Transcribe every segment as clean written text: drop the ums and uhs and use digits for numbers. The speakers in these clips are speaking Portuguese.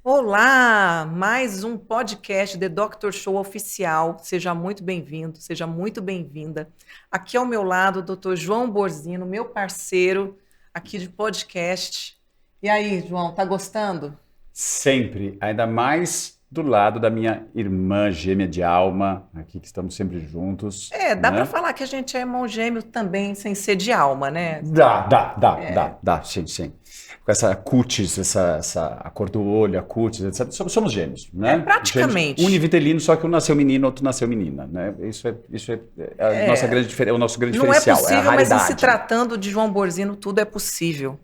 Olá, mais um podcast The Doctor Show oficial. Seja muito bem-vindo, seja muito bem-vinda. Aqui ao meu lado, o Dr. João Borzino, meu parceiro aqui de podcast. E aí, João, tá gostando? Sempre, ainda mais do lado da minha irmã gêmea de alma, aqui que estamos sempre juntos, Dá para né? falar que a gente é irmão gêmeo também, sem ser de alma, né? Dá, sim. Com essa cutis, a cor do olho, a cutis, etc. Somos gêmeos, É né? Gêmeos praticamente. univitelino, só que um nasceu menino, outro nasceu menina, né? Isso é a nossa É, o nosso grande não é diferencial, é a possível, mas em se raridade. tratando de João Borzino, tudo é possível.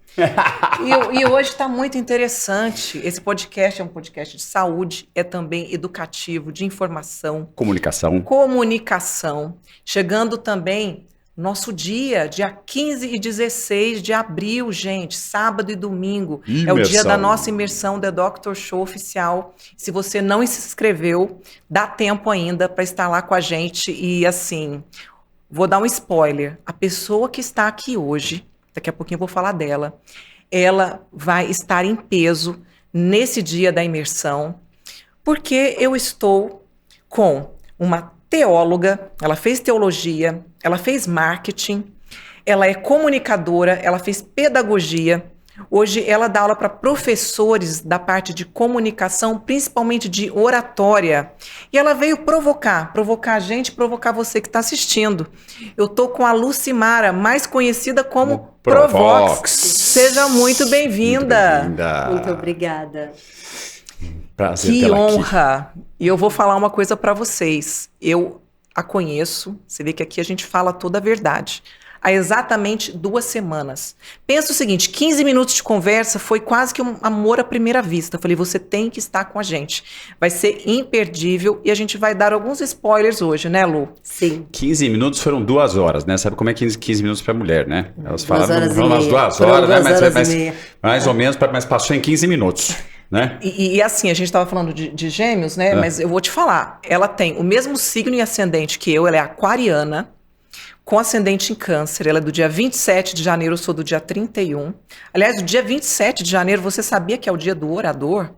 E hoje está muito interessante. Esse podcast é um podcast de saúde, é também educativo, de informação, Comunicação, comunicação. Chegando também nosso dia 15 e 16 de abril, gente, sábado e domingo. É o dia da imersão. nossa imersão The Doctor Show oficial. Se você não se inscreveu, dá tempo ainda para estar lá com a gente. E assim, vou dar um spoiler. A pessoa que está aqui hoje, daqui a pouquinho eu vou falar dela, ela vai estar em peso nesse dia da imersão, porque eu estou com uma teóloga, ela fez teologia, ela fez marketing, ela é comunicadora, ela fez pedagogia. Hoje ela dá aula para professores da parte de comunicação, principalmente de oratória. E ela veio provocar a gente, provocar você que está assistindo. Eu tô com a Lucimara, mais conhecida como Provox. Seja muito Provox. Muito bem-vinda. Muito bem-vinda. obrigada. Prazer Que tê-la aqui. honra! E eu vou falar uma coisa para vocês. Eu a conheço, você vê que aqui a gente fala toda a verdade. Há exatamente 2 semanas. Pensa o seguinte, 15 minutos de conversa foi quase que um amor à primeira vista. Eu falei, você tem que estar com a gente. Vai ser imperdível e a gente vai dar alguns spoilers hoje, né, Lu? Sim, 15 minutos foram 2 horas, né? Sabe como é 15 minutos para mulher, né? Elas 2 falaram horas e umas meia. 2 Foram horas, né? 2 horas e meia. Mais ou menos, mas passou em 15 minutos, né? E assim, a gente estava falando de gêmeos, né? Mas eu vou te falar, ela tem o mesmo signo e ascendente que eu, ela é aquariana, com ascendente em câncer. Ela é do dia 27 de janeiro, eu sou do dia 31. Aliás, do dia 27 de janeiro, você sabia que é o dia do orador?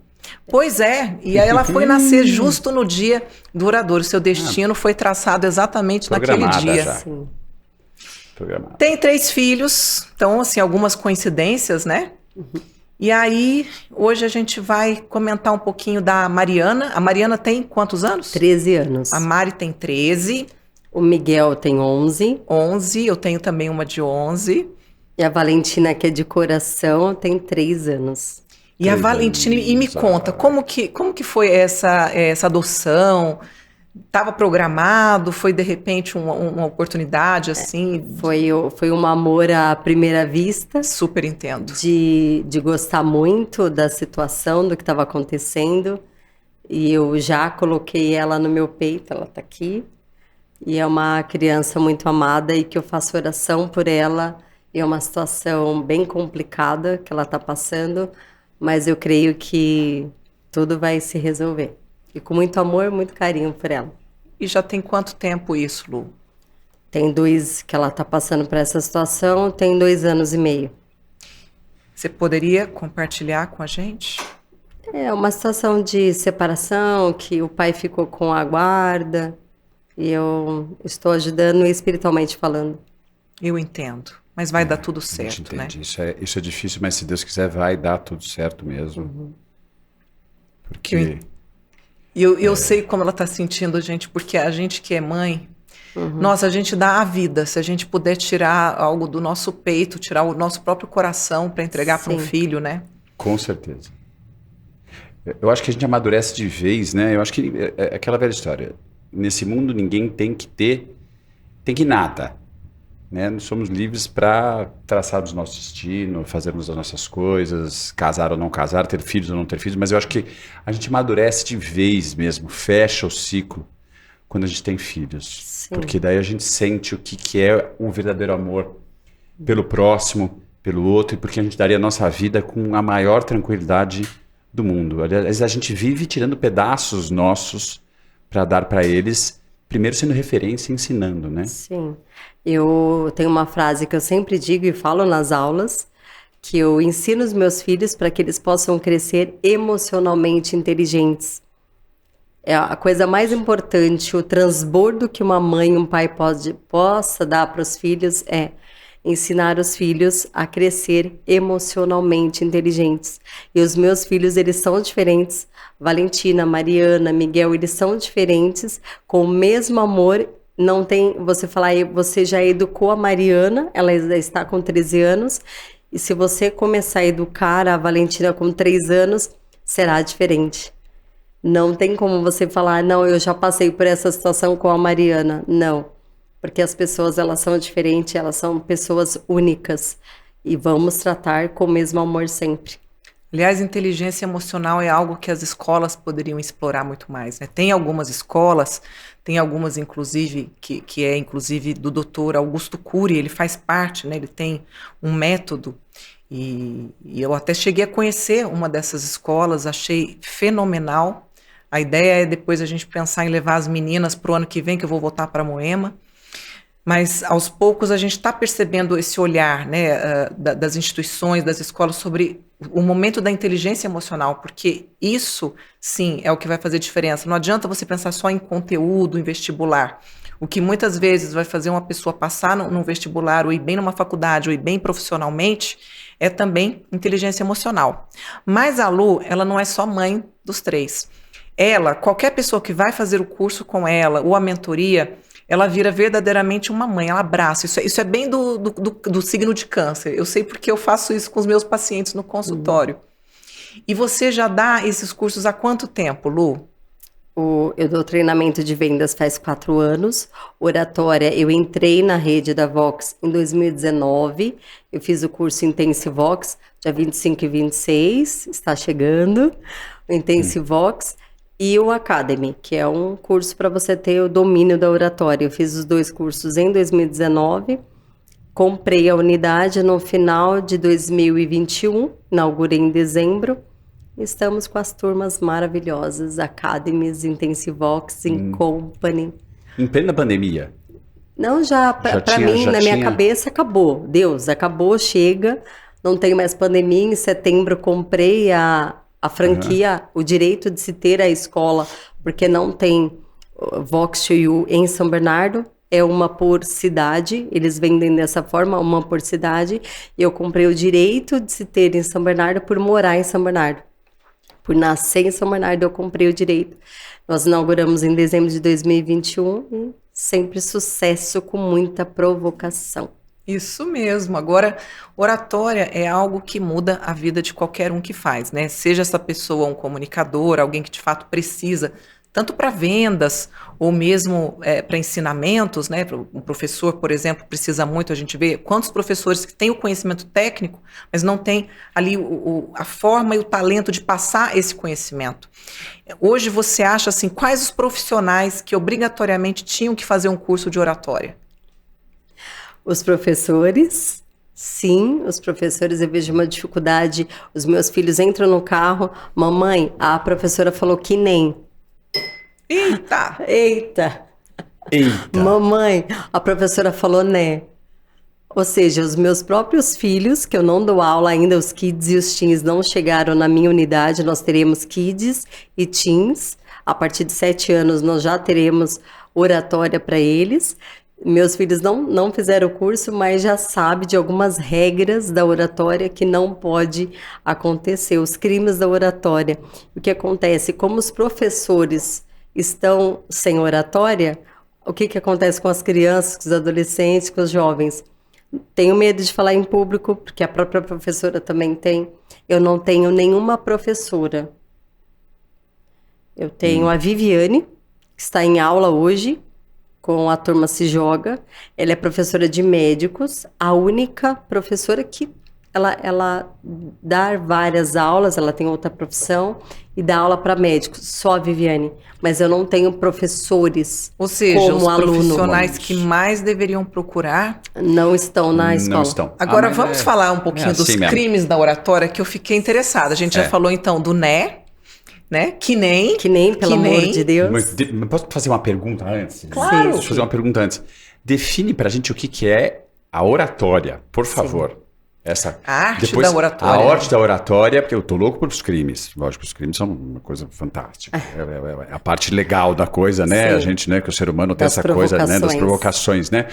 Pois é, e aí ela foi nascer justo no dia do orador. O seu destino foi traçado exatamente naquele Programada dia. já. sim. Programado. Tem 3 filhos, então, assim, algumas coincidências, né? E aí, hoje a gente vai comentar um pouquinho da Mariana. A Mariana tem quantos anos? 13 anos. A Mari tem 13, O Miguel tem 11. 11, eu tenho também uma de 11. E a Valentina, que é de coração, tem 3 anos. E a 3 Valentina, e me anos, conta, como que foi essa adoção? Estava programado? Foi de repente uma oportunidade assim? Foi um amor à primeira vista, Super entendo. de gostar muito da situação, do que estava acontecendo. E eu já coloquei ela no meu peito, ela está aqui. E é uma criança muito amada e que eu faço oração por ela. E é uma situação bem complicada que ela está passando, mas eu creio que tudo vai se resolver. E com muito amor, muito carinho por ela. E já tem quanto tempo isso, Lu? Tem 2 que ela está passando por essa situação, tem 2 anos e meio. Você poderia compartilhar com a gente? É uma situação de separação, que o pai ficou com a guarda, e eu estou ajudando espiritualmente falando. Eu entendo, mas vai dar tudo A gente certo, né? entende. Isso é difícil, mas se Deus quiser, vai dar tudo certo mesmo. Porque E eu sei como ela está sentindo, gente, porque a gente que é mãe, nossa, a gente dá a vida. Se a gente puder tirar algo do nosso peito, tirar o nosso próprio coração para entregar para um Sim. filho, né? com certeza. Eu acho que a gente amadurece de vez, né? Eu acho que é aquela velha história. Nesse mundo ninguém tem que nada, né? Nós somos livres para traçarmos nosso destino, fazermos as nossas coisas, casar ou não casar, ter filhos ou não ter filhos, mas eu acho que a gente amadurece de vez mesmo, fecha o ciclo quando a gente tem filhos. Sim. Porque daí a gente sente o que é o verdadeiro amor pelo próximo, pelo outro, e porque a gente daria a nossa vida com a maior tranquilidade do mundo. Aliás, a gente vive tirando pedaços nossos para dar para eles, primeiro sendo referência e ensinando, né? Sim. Eu tenho uma frase que eu sempre digo e falo nas aulas, que eu ensino os meus filhos para que eles possam crescer emocionalmente inteligentes. É a coisa mais importante, o transbordo que uma mãe e um pai possa dar para os filhos é ensinar os filhos a crescer emocionalmente inteligentes. E os meus filhos, eles são diferentes. Valentina, Mariana, Miguel, eles são diferentes, com o mesmo amor. Não tem, você falar, você já educou a Mariana, ela já está com 13 anos, e se você começar a educar a Valentina com 3 anos, será diferente. Não tem como você falar, não, eu já passei por essa situação com a Mariana. Não. Porque as pessoas, elas são diferentes, elas são pessoas únicas. E vamos tratar com o mesmo amor sempre. Aliás, inteligência emocional é algo que as escolas poderiam explorar muito mais, né? Tem algumas escolas, tem algumas, inclusive, que é inclusive do Dr. Augusto Cury, ele faz parte, né? Ele tem um método. E eu até cheguei a conhecer uma dessas escolas, achei fenomenal. A ideia é depois a gente pensar em levar as meninas para o ano que vem, que eu vou voltar para Moema. Mas, aos poucos, a gente está percebendo esse olhar, né, das instituições, das escolas, sobre o momento da inteligência emocional, porque isso, sim, é o que vai fazer diferença. Não adianta você pensar só em conteúdo, em vestibular. O que muitas vezes vai fazer uma pessoa passar num vestibular, ou ir bem numa faculdade, ou ir bem profissionalmente, é também inteligência emocional. Mas a Lu, ela não é só mãe dos 3. Ela, qualquer pessoa que vai fazer o curso com ela, ou a mentoria, ela vira verdadeiramente uma mãe, ela abraça. Isso é bem do signo de Câncer. Eu sei porque eu faço isso com os meus pacientes no consultório. E você já dá esses cursos há quanto tempo, Lu? Eu dou treinamento de vendas faz 4 anos. Oratória, eu entrei na rede da Vox em 2019. Eu fiz o curso Intensivox, dia 25 e 26, está chegando, o Intensivox. E o Academy, que é um curso para você ter o domínio da oratória. Eu fiz os 2 cursos em 2019, comprei a unidade no final de 2021, inaugurei em dezembro. Estamos com as turmas maravilhosas, Academies, Intensivox, Company. Em plena pandemia? Não, para mim, na minha cabeça, acabou. Deus, acabou, chega, não tem mais pandemia. Em setembro comprei a franquia, o direito de se ter a escola, porque não tem Vox to You em São Bernardo, é uma por cidade, eles vendem dessa forma, uma por cidade, e eu comprei o direito de se ter em São Bernardo por morar em São Bernardo. Por nascer em São Bernardo, eu comprei o direito. Nós inauguramos em dezembro de 2021 e sempre sucesso com muita provocação. Isso mesmo. Agora, oratória é algo que muda a vida de qualquer um que faz, né? Seja essa pessoa um comunicador, alguém que de fato precisa, tanto para vendas ou mesmo para ensinamentos, né? Um professor, por exemplo, precisa muito, a gente vê quantos professores que têm o conhecimento técnico, mas não têm ali a forma e o talento de passar esse conhecimento. Hoje você acha assim, quais os profissionais que obrigatoriamente tinham que fazer um curso de oratória? Os professores, sim, os professores, eu vejo uma dificuldade. Os meus filhos entram no carro, mamãe, a professora falou que nem. Eita! Eita! Eita! Mamãe, a professora falou né. Ou seja, os meus próprios filhos, que eu não dou aula ainda, os kids e os teens não chegaram na minha unidade, nós teremos kids e teens. A partir de 7 anos nós já teremos oratória para eles. Meus filhos não fizeram o curso, mas já sabem de algumas regras da oratória que não pode acontecer, os crimes da oratória. O que acontece? Como os professores estão sem oratória, o que acontece com as crianças, com os adolescentes, com os jovens? Tenho medo de falar em público, porque a própria professora também tem. Eu não tenho nenhuma professora. Eu tenho a Viviane, que está em aula hoje, com a turma Se Joga. Ela é professora de médicos, a única professora que ela dá várias aulas, ela tem outra profissão e dá aula para médicos, só a Viviane. Mas eu não tenho professores. Ou seja, como os aluno. Profissionais que mais deveriam procurar não estão na escola. Não estão. Agora vamos falar um pouquinho dos assim crimes da oratória, que eu fiquei interessada. A gente já falou então do né? Que nem, pelo amor de Deus. Mas posso fazer uma pergunta antes? Claro. Deixa eu fazer uma pergunta antes. Define pra gente o que é a oratória, por favor. Essa, A arte depois, da oratória. A arte da oratória, porque eu tô louco pelos crimes. Lógico, os crimes são uma coisa fantástica. É a parte legal da coisa, né? Sim. A gente, né, que o ser humano tem Das essa coisa, né, das provocações. provocações, né?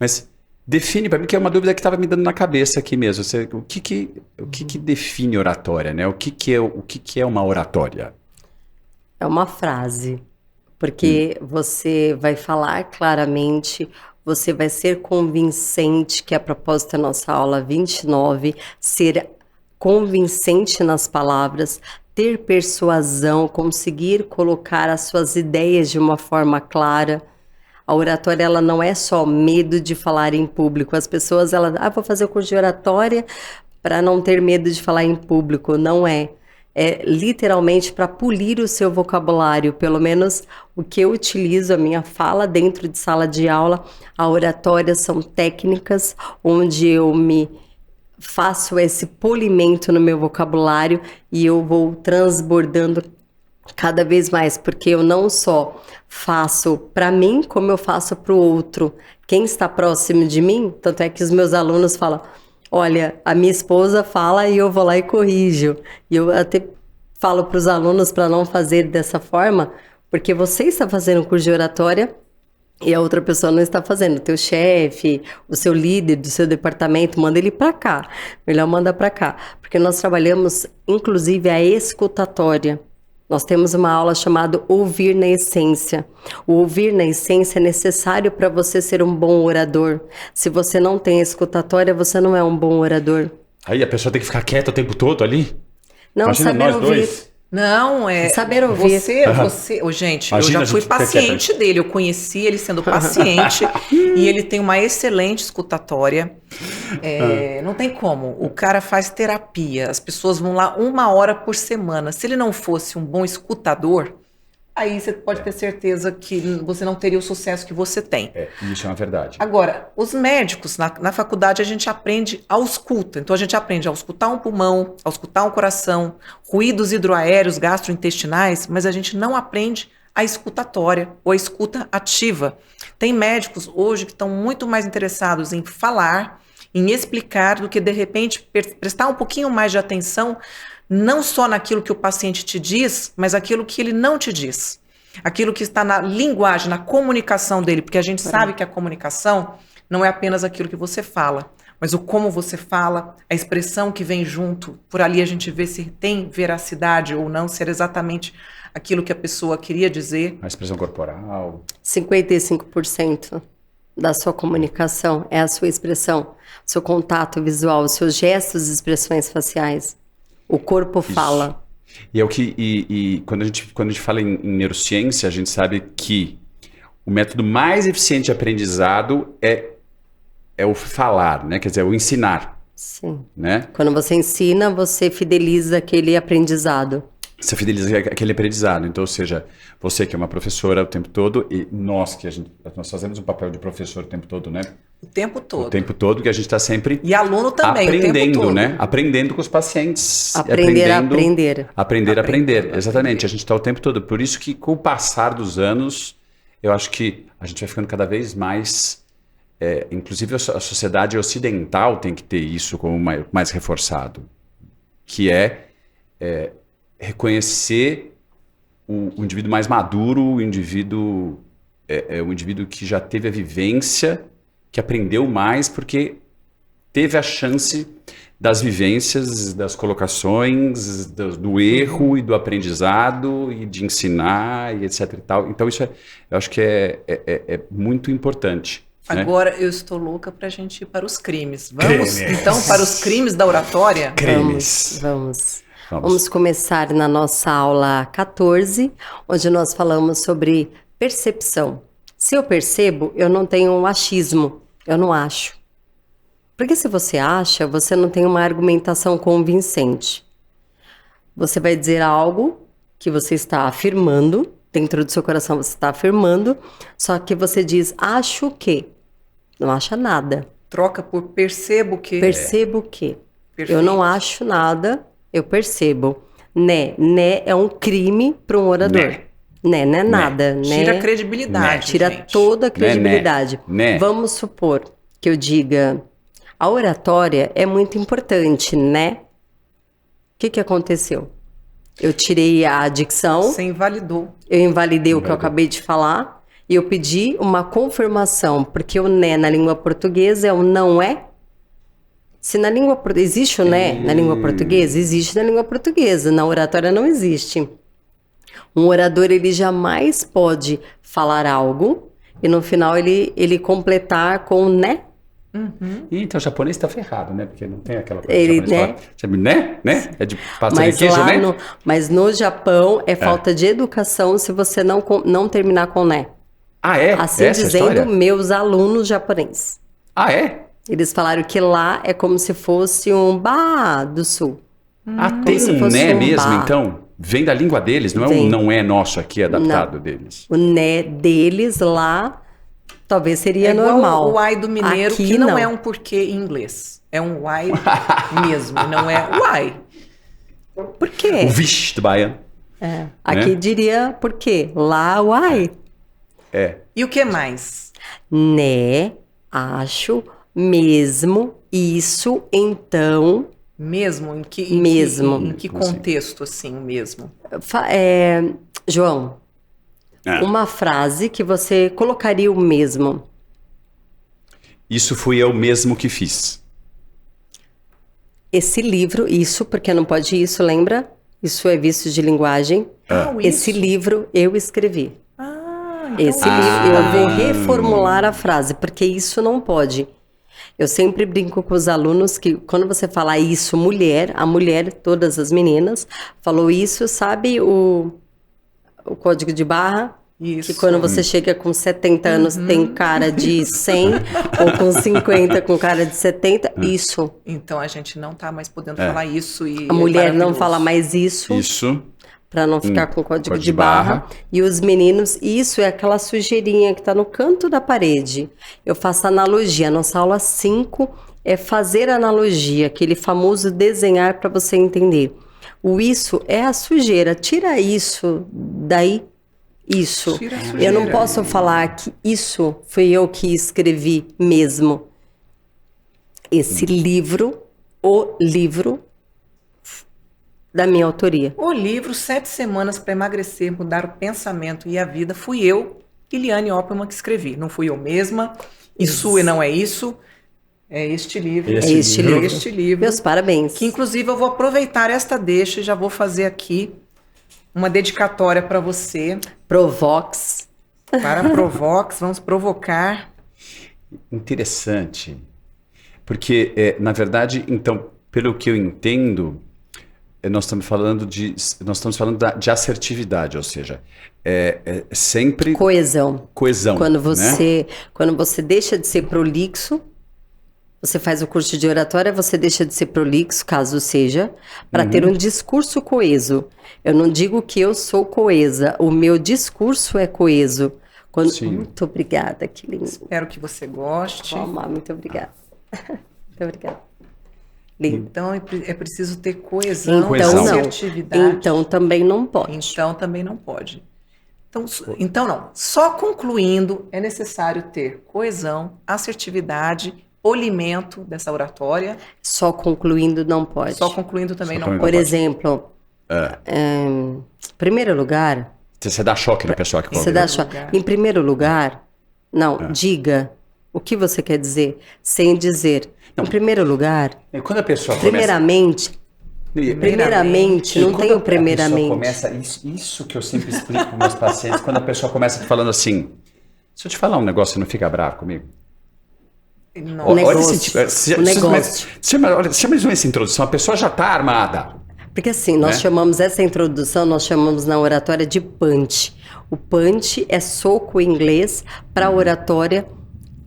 Mas define para mim, que é uma dúvida que estava me dando na cabeça aqui mesmo. O que define oratória, né? O que é uma oratória? É uma frase, porque você vai falar claramente, você vai ser convincente, que é a propósito da nossa aula 29, ser convincente nas palavras, ter persuasão, conseguir colocar as suas ideias de uma forma clara. A oratória, ela não é só medo de falar em público. As pessoas, vou fazer o curso de oratória para não ter medo de falar em público. Não é. É literalmente para polir o seu vocabulário, pelo menos o que eu utilizo, a minha fala dentro de sala de aula. A oratória são técnicas onde eu me faço esse polimento no meu vocabulário e eu vou transbordando cada vez mais, porque eu não só faço para mim, como eu faço para o outro. Quem está próximo de mim, tanto é que os meus alunos falam, olha, a minha esposa fala e eu vou lá e corrijo. E eu até falo para os alunos para não fazer dessa forma, porque você está fazendo um curso de oratória e a outra pessoa não está fazendo. O teu chefe, o seu líder do seu departamento, manda ele para cá. Melhor mandar para cá. Porque nós trabalhamos, inclusive, a escutatória. Nós temos uma aula chamada Ouvir na Essência. O ouvir na essência é necessário para você ser um bom orador. Se você não tem escutatória, você não é um bom orador. Aí a pessoa tem que ficar quieta o tempo todo ali? Não Imagina saber nós ouvir. dois. Não, Saber ouvir. Gente, Imagina, eu já fui a gente fica paciente dele, eu conheci ele sendo paciente e ele tem uma excelente escutatória. Não tem como, o cara faz terapia, as pessoas vão lá 1 hora por semana. Se ele não fosse um bom escutador, aí você pode ter certeza que você não teria o sucesso que você tem. Isso é uma verdade. Agora, os médicos, na faculdade, a gente aprende a ausculta. Então, a gente aprende a auscultar um pulmão, a auscultar um coração, ruídos hidroaéreos, gastrointestinais, mas a gente não aprende a escutatória ou a escuta ativa. Tem médicos hoje que estão muito mais interessados em falar, em explicar, do que, de repente, prestar um pouquinho mais de atenção, não só naquilo que o paciente te diz, mas aquilo que ele não te diz. Aquilo que está na linguagem, na comunicação dele, porque a gente sabe que a comunicação não é apenas aquilo que você fala, mas o como você fala, a expressão que vem junto. Por ali a gente vê se tem veracidade ou não, se era exatamente aquilo que a pessoa queria dizer. A expressão corporal. 55% da sua comunicação é a sua expressão, seu contato visual, os seus gestos e expressões faciais. O corpo fala. E é o que quando a gente fala em neurociência, a gente sabe que o método mais eficiente de aprendizado é o falar, né? Quer dizer, o ensinar. Sim. Né? Quando você ensina, você fideliza aquele aprendizado. Você fideliza aquele aprendizado. Então, ou seja, você que é uma professora o tempo todo, e nós nós fazemos um papel de professor o tempo todo, né? O tempo todo. O tempo todo, que a gente está sempre E aluno também, aprendendo, o tempo todo. né? Aprendendo com os pacientes. Aprender a aprender. Aprender. Exatamente. A gente está o tempo todo. Por isso que, com o passar dos anos, eu acho que a gente vai ficando cada vez mais... inclusive, a sociedade ocidental tem que ter isso como mais reforçado. Que reconhecer o indivíduo mais maduro, o indivíduo que já teve a vivência, que aprendeu mais, porque teve a chance das vivências, das colocações, do erro e do aprendizado e de ensinar e etc e tal. Então isso eu acho que é muito importante. Agora né? Eu estou louca para a gente ir para os crimes. Vamos então para os crimes da oratória? Crimes. Vamos começar na nossa aula 14, onde nós falamos sobre percepção. Se eu percebo, eu não tenho um achismo, eu não acho. Porque se você acha, você não tem uma argumentação convincente. Você vai dizer algo que você está afirmando, dentro do seu coração você está afirmando, só que você diz, acho que, não acha nada. Troca por percebo que. Percebo que. Perfeito. Eu não acho nada, eu percebo. Né é um crime para um orador. Né não é nada. Tira a credibilidade. Tira gente. toda a credibilidade. Né. Vamos supor que eu diga, A oratória é muito importante, né? O que aconteceu? Eu tirei a dicção, Você invalidou. eu invalidei o que eu acabei de falar e eu pedi uma confirmação, porque o né na língua portuguesa é o não é. Se na língua existe o né na língua portuguesa, existe na língua portuguesa, na oratória não existe. Um orador, ele jamais pode falar algo e no final ele completar com né. Então o japonês tá ferrado, né? Porque não tem aquela coisa. Ele, O japonês fala, sabe, né? É de pasta de Mas queijo, lá né? mas no Japão é falta de educação se você não terminar com né. Ah, é? Assim Essa é a dizendo, história? meus alunos japoneses. Ah, é? Eles falaram que lá é como se fosse um ba do sul. Ah, tem se um fosse né um mesmo, bar. então? Vem da língua deles, não é Vem. um não é nosso aqui adaptado deles. O né deles lá talvez seria É igual normal. o ai do mineiro, Aqui, que não é um porquê em inglês. É um ai mesmo, não é uai. Por quê? O vixe do baiano. Aqui né? diria por quê? Lá, uai. É. E o que mais? Né, acho, mesmo, isso, então. Mesmo? Em que Como assim? contexto, assim, o mesmo? João, Ah, uma frase que você colocaria o mesmo. Isso fui eu mesmo que fiz. Esse livro, isso, porque não pode isso, lembra? Isso é vício de linguagem. O Esse isso. livro eu escrevi. Então Esse livro, eu vou reformular a frase, porque isso não pode. Eu sempre brinco com os alunos que quando você falar isso, mulher, a mulher, todas as meninas, falou isso, sabe o código de barra? Isso. Que quando você chega com 70 anos tem cara de 100, ou com 50 com cara de 70, isso. Então a gente não tá mais podendo falar isso e A mulher não maravilhoso. fala mais isso. Isso. Para não ficar com código código de de barra. barra. E os meninos, isso é aquela sujeirinha que está no canto da parede. Eu faço analogia. Nossa aula 5 é fazer analogia, aquele famoso desenhar para você entender. O isso é a sujeira. Tira isso daí. Isso. Tira a Eu não sujeira. posso falar que isso foi eu que escrevi mesmo. Esse livro, o livro da minha autoria. O livro 7 Semanas para Emagrecer, Mudar o Pensamento e a Vida, fui eu, Liliane Opperman, que escrevi. Não fui eu mesma. Isso e não é isso. É este livro. Esse É este livro. Este livro. Meus parabéns. Que inclusive eu vou aproveitar esta deixa e já vou fazer aqui uma dedicatória para você, Provox. para a Provox. Vamos provocar. Interessante. Porque, na verdade, então, pelo que eu entendo, nós estamos falando de assertividade, ou seja, sempre Coesão. coesão. Quando né? você deixa de ser prolixo, você faz o curso de oratória, você deixa de ser prolixo, caso seja, para ter um discurso coeso. Eu não digo que eu sou coesa, o meu discurso é coeso. Sim. Muito obrigada, que lindo. Espero que você goste. Toma, muito obrigada. Muito obrigada. Lindo. Então é preciso ter coesão, Então Coesão. não. assertividade. Então também não pode. Então também não pode. Então não. Só concluindo, é necessário ter coesão, assertividade, polimento dessa oratória. Só concluindo não pode. Só concluindo também Só não concluindo. pode. Por exemplo, primeiro lugar, Você dá choque na pessoa que você coloca. dá lugar. em primeiro lugar, não, diga o que você quer dizer, sem dizer. Em primeiro lugar, E quando a pessoa primeiramente, Primeiramente, não quando tem o a pessoa primeiramente. começa, isso que eu sempre explico para meus pacientes, quando a pessoa começa falando assim, se eu te falar um negócio, você não fica bravo comigo? Não. O negócio, esse o negócio. Chama essa introdução, a pessoa já está armada. Porque assim, nós Né? chamamos essa introdução, nós chamamos na oratória de punch. O punch é soco em inglês para oratória,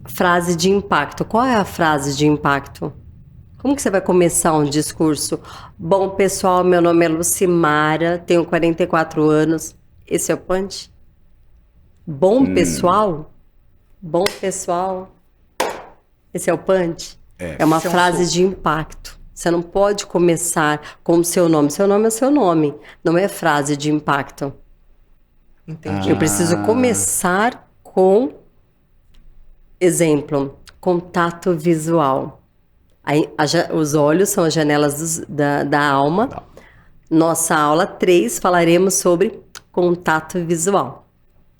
frase de impacto. Qual é a frase de impacto? Como que você vai começar um discurso? Bom, pessoal, meu nome é Lucimara, tenho 44 anos. Esse é o punch? Bom, pessoal? Bom, pessoal? Esse é o punch? É uma Esse é um frase soco. de impacto. Você não pode começar com o seu nome. Seu nome é seu nome, não é frase de impacto. Entendi. Eu preciso começar com, exemplo, contato visual. Os olhos são as janelas da alma. Nossa aula 3 falaremos sobre contato visual.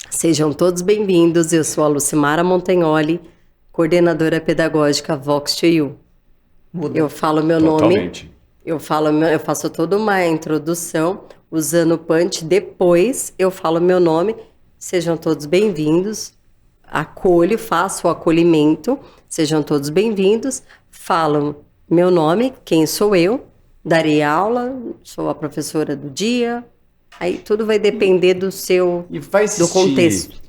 Sejam todos bem-vindos. Eu sou a Lucimara Montagnoli, coordenadora pedagógica Vox to You. Eu falo meu Totalmente. nome. Eu faço toda uma introdução usando o punch. Depois eu falo meu nome. Sejam todos bem-vindos. Faço o acolhimento. Sejam todos bem-vindos. Falo meu nome, quem sou eu. Darei aula, sou a professora do dia. Aí tudo vai depender do contexto.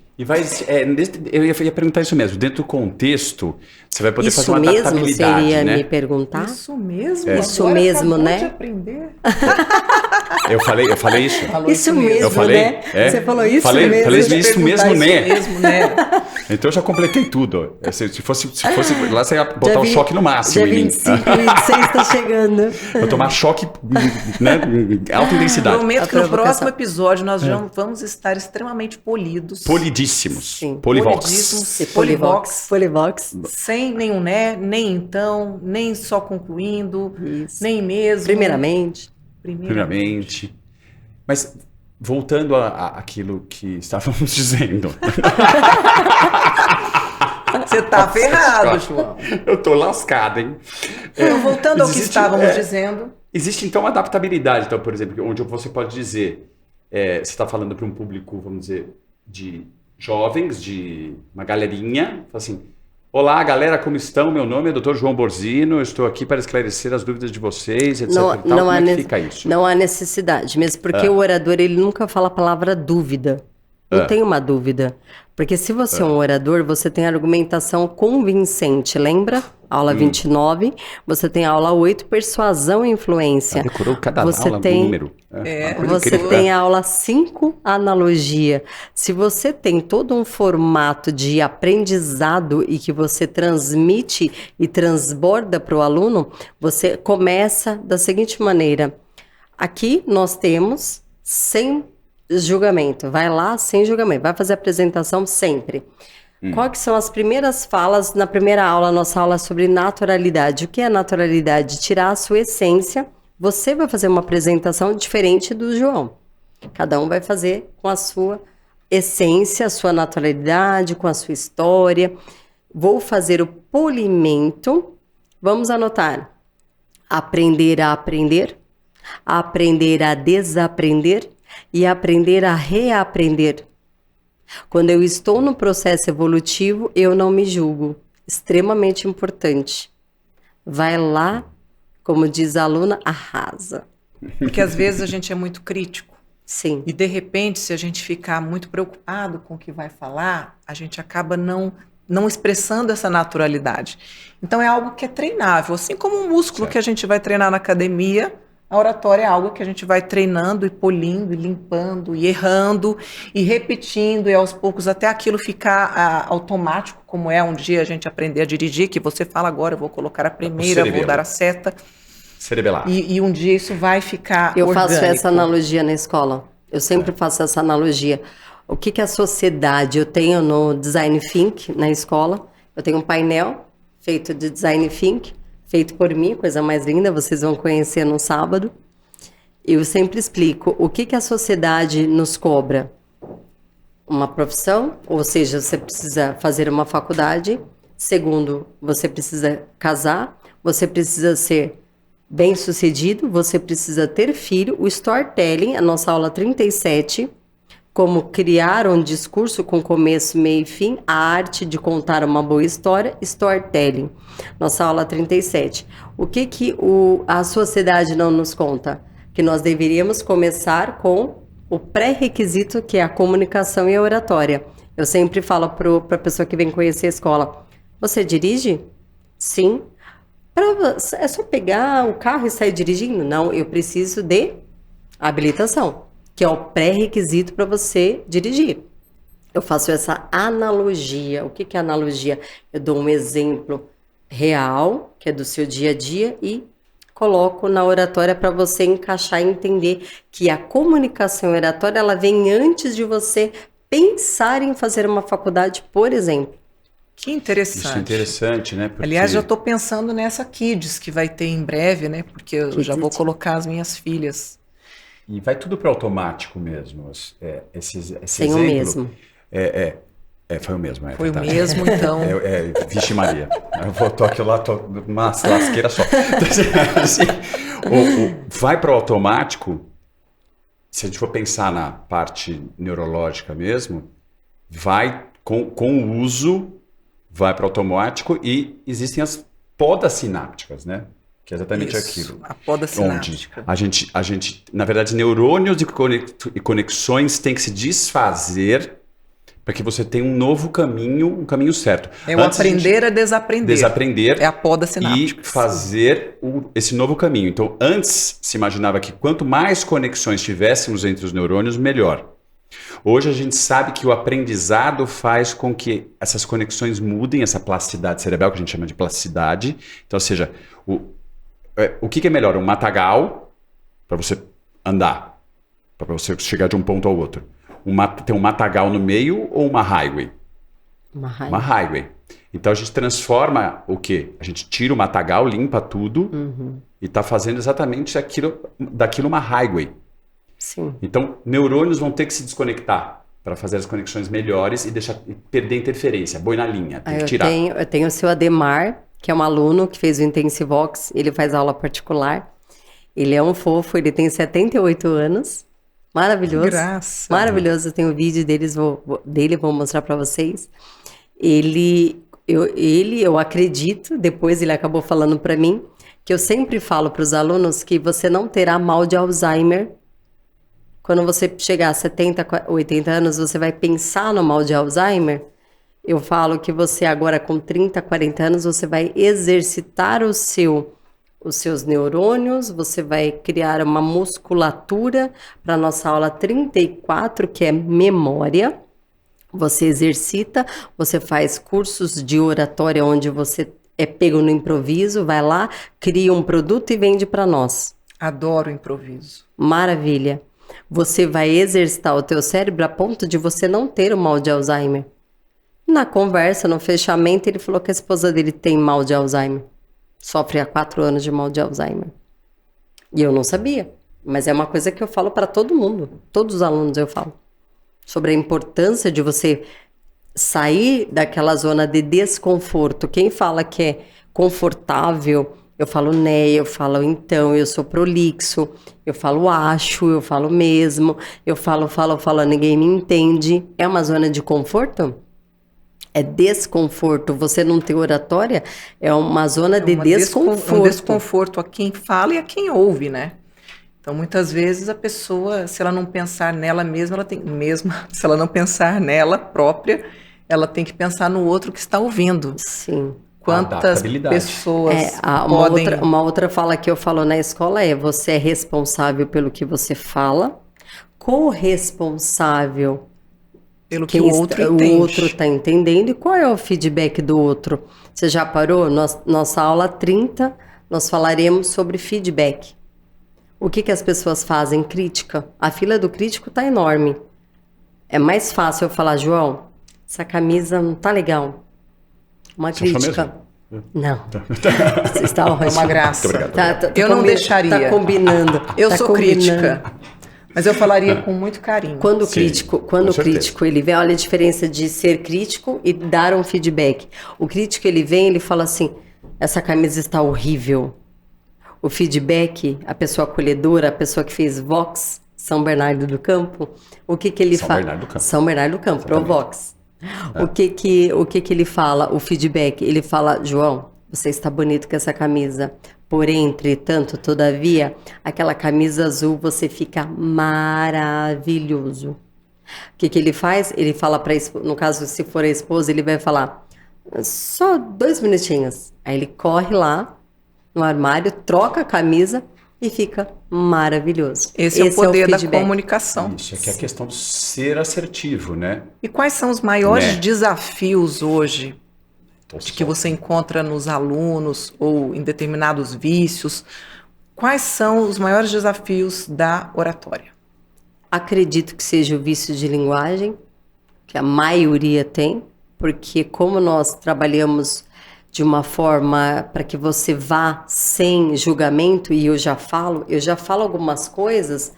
Eu ia perguntar isso mesmo. Dentro do contexto, você vai poder Isso fazer uma mesmo adaptabilidade, seria né? me perguntar? Isso mesmo? Isso Agora mesmo, acabou né? de aprender. Eu falei isso? Falou Isso mesmo, Eu falei? né? É? Você falou isso Falei mesmo. isso mesmo, né? Isso mesmo, né? Então eu já completei tudo. Se fosse lá, você ia botar o choque no máximo Dia em mim. 25 e 26 está chegando. Vou tomar choque, né? Alta intensidade. Prometo que A no próximo provocação. episódio nós já vamos estar extremamente polidos. Polidíssimos. Sim. Polivox. Polidíssimos. E Polivox. Sem nenhum né, nem então, nem só concluindo, Isso. nem mesmo. Primeiramente. Primeiramente. Mas voltando àquilo que estávamos dizendo. Você tá ferrado, João. Eu tô lascado, hein? Então, voltando ao que Existe, estávamos dizendo. Existe, então, uma adaptabilidade. Então, por exemplo, onde você pode dizer, você está falando para um público, vamos dizer, de jovens, de uma galerinha, fala assim, olá, galera, como estão? Meu nome é Dr. João Borzino, eu estou aqui para esclarecer as dúvidas de vocês, etc. Não, e tal. Como é que ne- fica isso? não há necessidade, mesmo porque o orador ele nunca fala a palavra dúvida. Não tem uma dúvida. Porque se você é um orador, você tem argumentação convincente, lembra? Aula 29, você tem a aula 8, persuasão e influência. Decorou cada Você aula tem- do número. Uma coisa Você incrível. tem a aula 5, analogia. Se você tem todo um formato de aprendizado e que você transmite e transborda para o aluno, você começa da seguinte maneira. Aqui nós temos sem julgamento. Vai lá sem julgamento. Vai fazer a apresentação sempre. Quais que são as primeiras falas na primeira aula? Nossa aula é sobre naturalidade. O que é naturalidade? Tirar a sua essência. Você vai fazer uma apresentação diferente do João. Cada um vai fazer com a sua essência, a sua naturalidade, com a sua história. Vou fazer o polimento. Vamos anotar. Aprender a desaprender e aprender a reaprender. Quando eu estou no processo evolutivo, eu não me julgo. Extremamente importante. Vai lá, como diz a aluna, arrasa. Porque às vezes a gente é muito crítico. Sim. E de repente, se a gente ficar muito preocupado com o que vai falar, a gente acaba não expressando essa naturalidade. Então é algo que é treinável. Assim como um músculo que a gente vai treinar na academia, a oratória é algo que a gente vai treinando e polindo, e limpando, e errando, e repetindo, e aos poucos até aquilo ficar automático, como é um dia a gente aprender a dirigir, que você fala agora, eu vou colocar a primeira, vou dar a seta. Cerebelar. E um dia isso vai ficar Eu orgânico. faço essa analogia na escola. Eu sempre faço essa analogia. O que a sociedade... Eu tenho no Design Think, na escola, eu tenho um painel feito de Design Think, feito por mim, coisa mais linda, vocês vão conhecer no sábado. Eu sempre explico o que a sociedade nos cobra. Uma profissão, ou seja, você precisa fazer uma faculdade. Segundo, você precisa casar, você precisa ser bem-sucedido, você precisa ter filho. O storytelling, a nossa aula 37, como criar um discurso com começo, meio e fim, a arte de contar uma boa história, storytelling. Nossa aula 37. O que a sociedade não nos conta? Que nós deveríamos começar com o pré-requisito, que é a comunicação e a oratória. Eu sempre falo para a pessoa que vem conhecer a escola, você dirige? Sim. É só pegar o carro e sair dirigindo? Não, eu preciso de habilitação, que é o pré-requisito para você dirigir. Eu faço essa analogia. O que é analogia? Eu dou um exemplo real, que é do seu dia a dia, e coloco na oratória para você encaixar e entender que a comunicação oratória, ela vem antes de você pensar em fazer uma faculdade, por exemplo, Que interessante. Isso é interessante, né? Porque... Aliás, já estou pensando nessa Kids que vai ter em breve, né? Porque eu já vou colocar as minhas filhas. E vai tudo para automático mesmo. Esse Tem o exemplo. mesmo. Foi o mesmo. Foi o verdade. mesmo, então. Vixe Maria. Eu tô aqui lá, tô numa lasqueira só. Então, assim, vai para o automático, se a gente for pensar na parte neurológica mesmo, vai com o uso, vai para o automático e existem as podas sinápticas, né? Que é exatamente Isso, aquilo. a poda sináptica. Onde a gente, na verdade, neurônios e conexões têm que se desfazer para que você tenha um novo caminho, um caminho certo. É o aprender a desaprender. Desaprender. É a poda sináptica. E fazer esse novo caminho. Então, antes se imaginava que quanto mais conexões tivéssemos entre os neurônios, melhor. Hoje a gente sabe que o aprendizado faz com que essas conexões mudem, essa plasticidade cerebral, que a gente chama de plasticidade. Então, ou seja, o que é melhor? Um matagal para você andar, para você chegar de um ponto ao outro. Tem um matagal no meio ou uma highway? Uma highway. Então a gente transforma o quê? A gente tira o matagal, limpa tudo e está fazendo exatamente daquilo uma highway. Sim. Então neurônios vão ter que se desconectar para fazer as conexões melhores e perder interferência. Boi na linha, tem que tirar. Eu tenho o seu Ademar, que é um aluno que fez o Intensivox, ele faz aula particular. Ele é um fofo, ele tem 78 anos. Maravilhoso. Que graça. Maravilhoso. Eu tenho um vídeo dele, vou mostrar para vocês. Eu acredito, depois ele acabou falando para mim, que eu sempre falo para os alunos que você não terá mal de Alzheimer. Quando você chegar a 70, 80 anos, você vai pensar no mal de Alzheimer. Eu falo que você agora com 30, 40 anos, você vai exercitar os seus neurônios, você vai criar uma musculatura para a nossa aula 34, que é memória. Você exercita, você faz cursos de oratória onde você é pego no improviso, vai lá, cria um produto e vende para nós. Adoro o improviso. Maravilha. Você vai exercitar o teu cérebro a ponto de você não ter o mal de Alzheimer. Na conversa, no fechamento, ele falou que a esposa dele tem mal de Alzheimer. Sofre há 4 anos de mal de Alzheimer. E eu não sabia. Mas é uma coisa que eu falo para todo mundo. Todos os alunos eu falo. Sobre a importância de você sair daquela zona de desconforto. Quem fala que é confortável, eu falo né, eu falo então, eu sou prolixo, eu falo acho, eu falo mesmo, eu falo, ninguém me entende. É uma zona de conforto? É desconforto. Você não ter oratória é uma zona de desconforto. Um desconforto a quem fala e a quem ouve, né? Então, muitas vezes a pessoa, se ela não pensar nela mesma, se ela não pensar nela própria, ela tem que pensar no outro que está ouvindo. Sim. Quantas pessoas podem... Uma outra fala que eu falo na escola é: você é responsável pelo que você fala, corresponsável pelo que o outro entende. O outro está entendendo. E qual é o feedback do outro? Você já parou? Nossa aula 30, nós falaremos sobre feedback. O que as pessoas fazem? Crítica. A fila do crítico está enorme. É mais fácil eu falar: João, essa camisa não tá legal. Uma Você crítica. Não. Você está ótimo. É uma graça. Eu não deixaria. Tá combinando. Eu sou crítica. Mas eu falaria com muito carinho. Quando o crítico ele vem, olha a diferença de ser crítico e dar um feedback. O crítico ele vem, ele fala assim: essa camisa está horrível. O feedback, a pessoa acolhedora, a pessoa que fez Vox, São Bernardo do Campo, o que ele fala? São Bernardo do Campo, pro Vox. O que ele fala? O feedback, ele fala: João, você está bonito com essa camisa. Porém, entretanto, todavia, aquela camisa azul, você fica maravilhoso. O que ele faz? Ele fala para, no caso, se for a esposa, ele vai falar: só 2 minutinhos. Aí ele corre lá no armário, troca a camisa e fica maravilhoso. Esse é o poder da comunicação. Isso, que é a questão de ser assertivo, né? E quais são os maiores desafios hoje de que você encontra nos alunos ou em determinados vícios? Quais são os maiores desafios da oratória? Acredito que seja o vício de linguagem, que a maioria tem. porque como nós trabalhamos de uma forma para que você vá sem julgamento, e eu já falo algumas coisas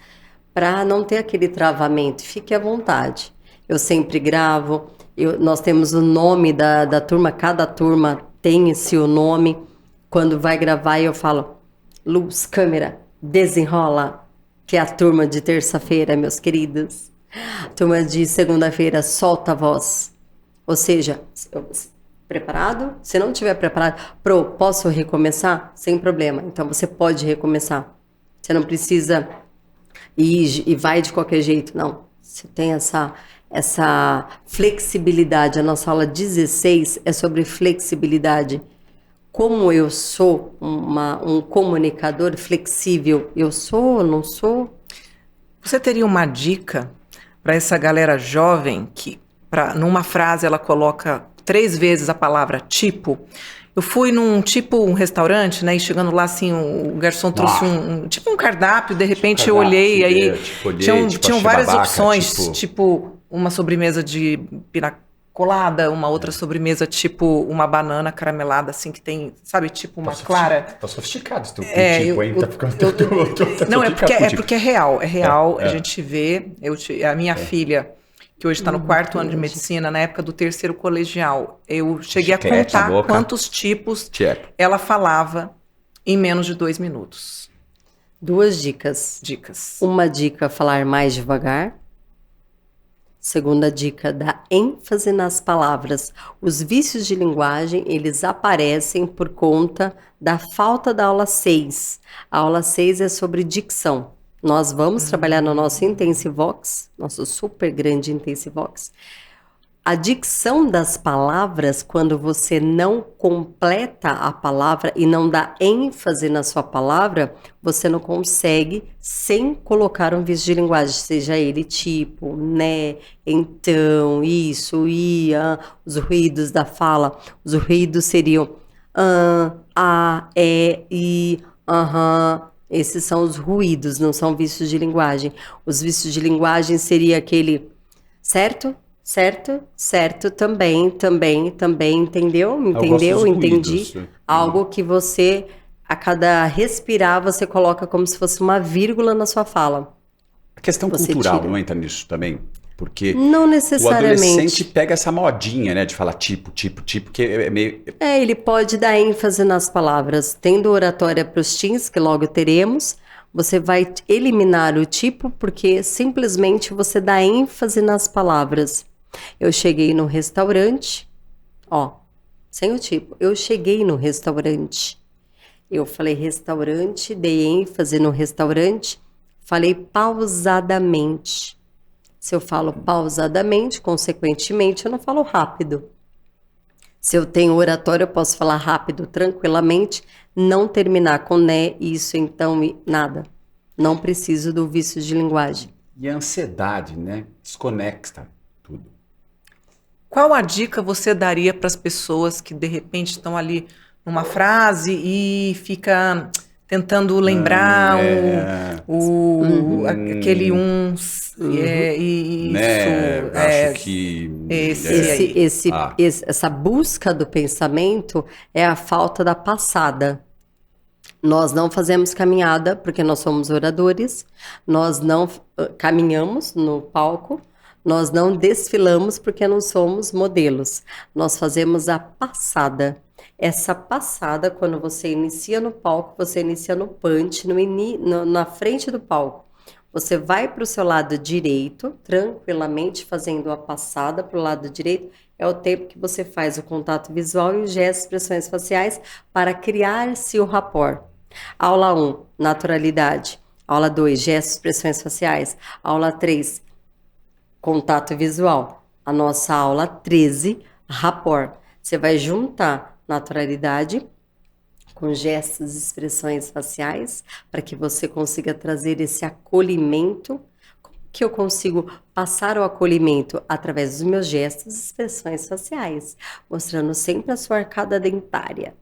para não ter aquele travamento. Fique à vontade. Eu sempre gravo, nós temos o nome da turma, cada turma tem esse nome. Quando vai gravar, eu falo, luz, câmera, desenrola, que é a turma de terça-feira, meus queridos. Turma de segunda-feira, solta a voz. Ou seja, preparado? Se não estiver preparado, posso recomeçar? Sem problema. Então, você pode recomeçar. Você não precisa ir e vai de qualquer jeito, não. Você tem essa flexibilidade. A nossa aula 16 é sobre flexibilidade. Como eu sou um comunicador flexível, eu sou ou não sou? Você teria uma dica para essa galera jovem que, numa frase, ela coloca 3 vezes a palavra tipo? Eu fui um restaurante, né? E chegando lá, assim, o garçom trouxe tipo um cardápio. De repente eu olhei, aí tinham várias opções, tipo uma sobremesa de pina colada, uma outra sobremesa tipo uma banana caramelada, assim, que tem, sabe, tipo uma clara. Tá sofisticado esse teu tipo, hein? Tá ficando não, é porque é real. A gente vê, a minha filha, que hoje está no 4º ano de medicina, na época do 3º colegial, eu cheguei a contar quantos tipos ela falava em menos de 2 minutos. 2 dicas. Uma dica, falar mais devagar. Segunda dica, dar ênfase nas palavras. Os vícios de linguagem, eles aparecem por conta da falta da aula 6. A aula 6 é sobre dicção. Nós vamos trabalhar no nosso Intensivox, nosso super grande Intensivox. A dicção das palavras, quando você não completa a palavra e não dá ênfase na sua palavra, você não consegue sem colocar um vício de linguagem, seja ele tipo, né, então, isso, ia, os ruídos da fala. Os ruídos seriam a, i, aham. Esses são os ruídos, não são vícios de linguagem. Os vícios de linguagem seria aquele certo? Certo, também, entendeu? Entendi. Ruídos. Algo que você, a cada respirar, você coloca como se fosse uma vírgula na sua fala. A questão cultural não entra nisso também? Porque não necessariamente. O adolescente pega essa modinha, né, de falar tipo, que é meio... ele pode dar ênfase nas palavras. Tendo oratória para os teens, que logo teremos, você vai eliminar o tipo, porque simplesmente você dá ênfase nas palavras. Eu cheguei no restaurante, sem o tipo. Eu cheguei no restaurante. Eu falei restaurante, dei ênfase no restaurante, falei pausadamente. Se eu falo pausadamente, consequentemente, eu não falo rápido. Se eu tenho oratório, eu posso falar rápido, tranquilamente, não terminar com né, isso, então, e nada. Não preciso do vício de linguagem. E a ansiedade, né? Desconecta tudo. Qual a dica você daria para as pessoas que, de repente, estão ali numa frase e fica tentando lembrar aquele isso, né? Acho que essa busca do pensamento é a falta da passada. Nós não fazemos caminhada porque nós somos oradores, nós não caminhamos no palco, nós não desfilamos porque não somos modelos. Nós fazemos a passada. Essa passada, quando você inicia no palco, você inicia no punch, na frente do palco. Você vai para o seu lado direito, tranquilamente, fazendo a passada para o lado direito. É o tempo que você faz o contato visual e os gestos, expressões faciais para criar-se o rapport. Aula 1, naturalidade. Aula 2, gestos, expressões faciais. Aula 3, contato visual. A nossa aula 13, rapport. Você vai juntar naturalidade com gestos e expressões faciais para que você consiga trazer esse acolhimento. Como que eu consigo passar o acolhimento? Através dos meus gestos e expressões faciais, mostrando sempre a sua arcada dentária.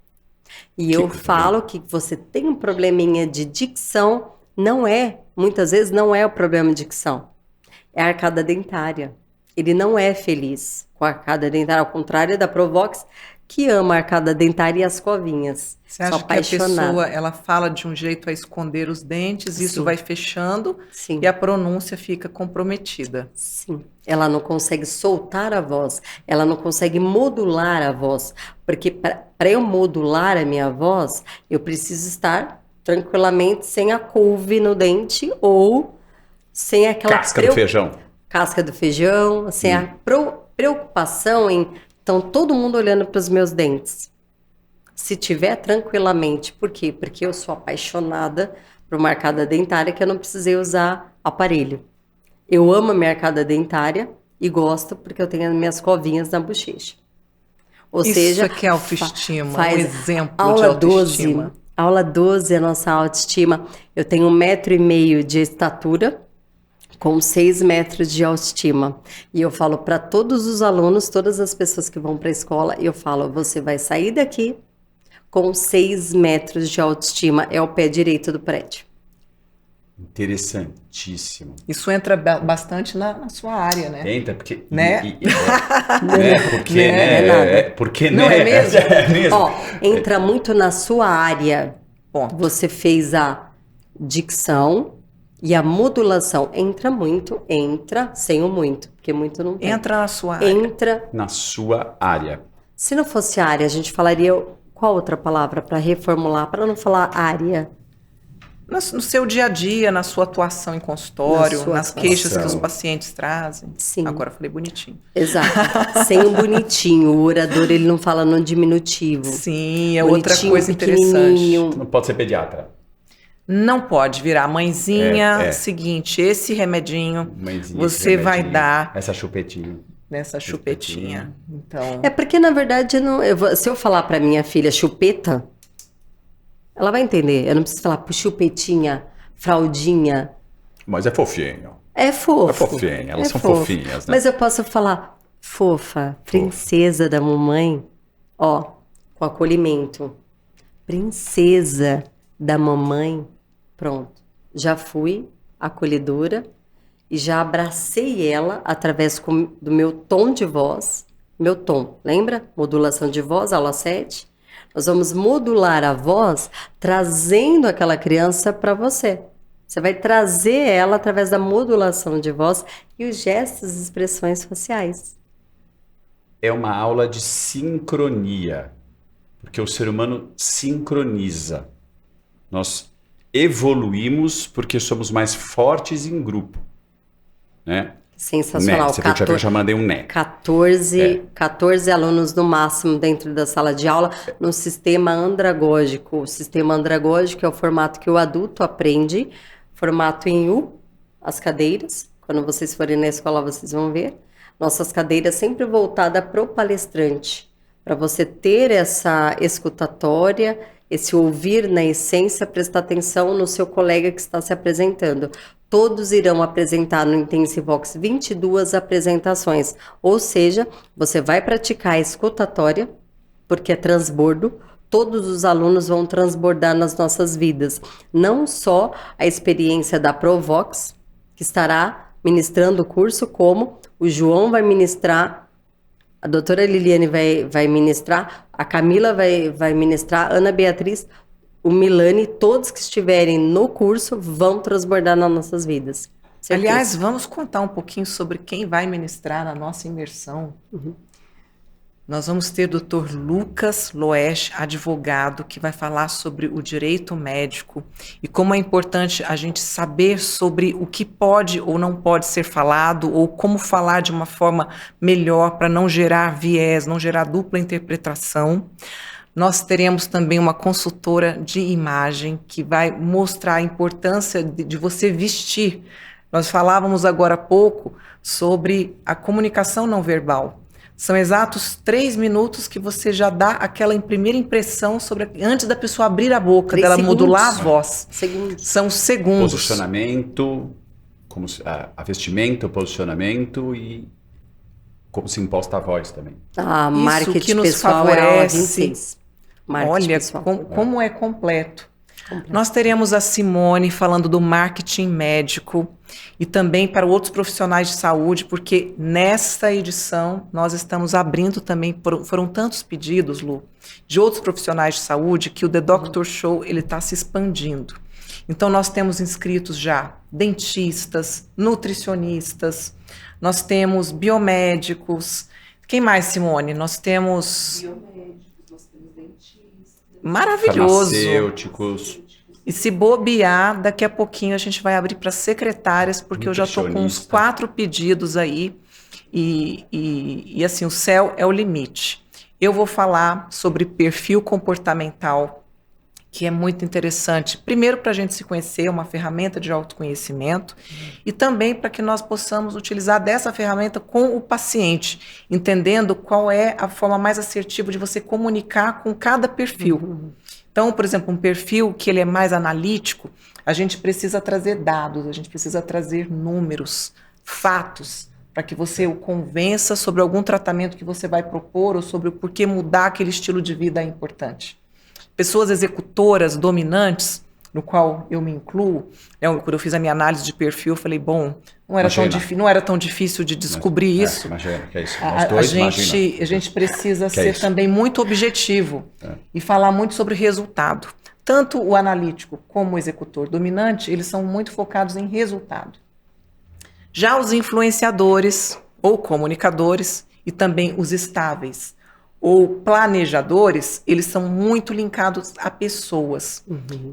E eu falo que você tem um probleminha de dicção, muitas vezes não é o problema de dicção, é a arcada dentária. Ele não é feliz. com a arcada dentária, ao contrário da Provox, que ama a arcada dentária e as covinhas. Você acha Sou que a apaixonada. pessoa, ela fala de um jeito a esconder os dentes, isso Sim. vai fechando Sim. e a pronúncia fica comprometida. Sim, ela não consegue soltar a voz, ela não consegue modular a voz, porque para eu modular a minha voz, eu preciso estar tranquilamente sem a couve no dente ou sem aquela Casca do feijão. casca do feijão, sem a preocupação em então todo mundo olhando para os meus dentes. Se tiver tranquilamente, por quê? Porque eu sou apaixonada por uma arcada dentária que eu não precisei usar aparelho. Eu amo a minha arcada dentária e gosto porque eu tenho as minhas covinhas na bochecha. Ou Isso seja, aqui é autoestima, faz um exemplo de aula autoestima. 12, aula 12 é a nossa autoestima. Eu tenho 1,5 m de estatura com 6 metros de autoestima. E eu falo para todos os alunos, todas as pessoas que vão para a escola, eu falo, você vai sair daqui com 6 metros de autoestima. É o pé direito do prédio. Interessantíssimo. Isso entra bastante na sua área, né? Entra, porque... Né? Porque, É né? nada. Porque, Não né? é mesmo? É mesmo. Ó, entra muito na sua área. Ponto. Você fez a dicção e a modulação. Entra muito, entra sem o muito, porque muito não tem. Entra na sua área. Entra. Na sua área. Se não fosse área, a gente falaria qual outra palavra para reformular, para não falar área? No seu dia a dia, na sua atuação em consultório, Na sua nas queixas que os atuação. pacientes trazem. Sim. Agora eu falei bonitinho. Exato. Sem o bonitinho. O orador, ele não fala no diminutivo. Sim, é outra Bonitinho, coisa interessante. pequenininho. Não pode ser pediatra. Não pode virar mãezinha. É. Seguinte, esse remedinho Mãezinha, você esse vai remedinho, dar essa chupetinha. nessa chupetinha. Então, É porque, na verdade, se eu falar para minha filha chupeta, ela vai entender. Eu não preciso falar chupetinha, fraldinha. Mas é fofinho. É fofo. É fofinho, elas É são fofo. fofinhas, né? Mas eu posso falar fofa, princesa da mamãe, ó, com acolhimento. Princesa da mamãe, pronto. Já fui acolhedora e já abracei ela através do meu tom de voz. Meu tom, lembra? Modulação de voz, aula 7. Nós vamos modular a voz trazendo aquela criança para você. Você vai trazer ela através da modulação de voz e os gestos e expressões faciais. É uma aula de sincronia, porque o ser humano sincroniza. Nós evoluímos porque somos mais fortes em grupo, né? Sensacional. Né? Você viu que eu já mandei um né. 14 alunos no máximo dentro da sala de aula no sistema andragógico. O sistema andragógico é o formato que o adulto aprende, formato em U, as cadeiras. Quando vocês forem na escola, vocês vão ver. Nossas cadeiras sempre voltadas para o palestrante, para você ter essa escutatória, esse ouvir na essência, prestar atenção no seu colega que está se apresentando. Todos irão apresentar no Intensivox 22 apresentações, ou seja, você vai praticar a escutatória, porque é transbordo, todos os alunos vão transbordar nas nossas vidas. Não só a experiência da Provox, que estará ministrando o curso, como o João vai ministrar, a doutora Liliane vai ministrar, a Camila vai ministrar, a Ana Beatriz, o Milani, todos que estiverem no curso vão transbordar nas nossas vidas. Certeza. aliás, vamos contar um pouquinho sobre quem vai ministrar na nossa imersão. Nós vamos ter o Dr. Lucas Loesch, advogado, que vai falar sobre o direito médico e como é importante a gente saber sobre o que pode ou não pode ser falado ou como falar de uma forma melhor para não gerar viés, não gerar dupla interpretação. Nós teremos também uma consultora de imagem que vai mostrar a importância de você vestir. Nós falávamos agora há pouco sobre a comunicação não verbal. São exatos 3 minutos que você já dá aquela primeira impressão sobre antes da pessoa abrir a boca, 3 dela segundos. modular a voz. Segundos. São segundos. Posicionamento, como a vestimenta, o posicionamento e como se imposta a voz também. A Isso marketing que nos pessoal é a aula favorece. 26. Marketing Olha pessoal. como é completo. Nós teremos a Simone falando do marketing médico e também para outros profissionais de saúde, porque nesta edição nós estamos abrindo também, foram tantos pedidos, Lu, de outros profissionais de saúde, que o The Doctor Show ele está se expandindo. Então nós temos inscritos já dentistas, nutricionistas, nós temos biomédicos. Quem mais, Simone? Nós temos... Biomédicos, nós temos dentistas. Maravilhoso. Farmacêuticos. E se bobear, daqui a pouquinho a gente vai abrir para secretárias, porque eu já estou com uns 4 pedidos aí. E assim, o céu é o limite. Eu vou falar sobre perfil comportamental, que é muito interessante. Primeiro, para a gente se conhecer, uma ferramenta de autoconhecimento, e também para que nós possamos utilizar dessa ferramenta com o paciente, entendendo qual é a forma mais assertiva de você comunicar com cada perfil. Então, por exemplo, um perfil que ele é mais analítico, a gente precisa trazer dados, a gente precisa trazer números, fatos, para que você o convença sobre algum tratamento que você vai propor ou sobre o porquê mudar aquele estilo de vida é importante. Pessoas executoras, dominantes, no qual eu me incluo, quando eu fiz a minha análise de perfil, eu falei, bom, não era tão difícil de descobrir isso. Imagina, que é isso. A gente precisa ser também muito objetivo e falar muito sobre resultado. Tanto o analítico como o executor dominante, eles são muito focados em resultado. Já os influenciadores ou comunicadores e também os estáveis ou planejadores, eles são muito linkados a pessoas.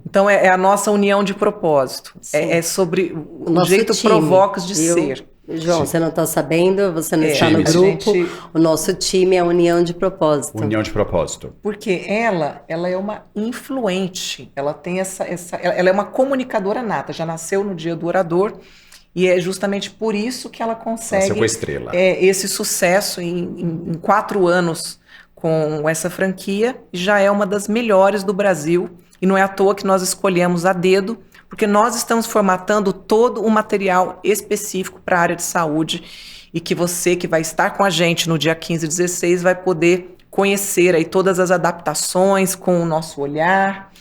Então, é a nossa união de propósito. É sobre o jeito provocos de ser. João, você não está sabendo, você não está no grupo. O nosso time é a união de propósito. União de propósito. Porque ela é uma influente, ela tem ela é uma comunicadora nata, já nasceu no dia do orador, e é justamente por isso que ela consegue esse sucesso em 4 anos com essa franquia, já é uma das melhores do Brasil, e não é à toa que nós escolhemos a dedo, porque nós estamos formatando todo o material específico para a área de saúde, e que você que vai estar com a gente no dia 15 e 16 vai poder conhecer aí todas as adaptações com o nosso olhar.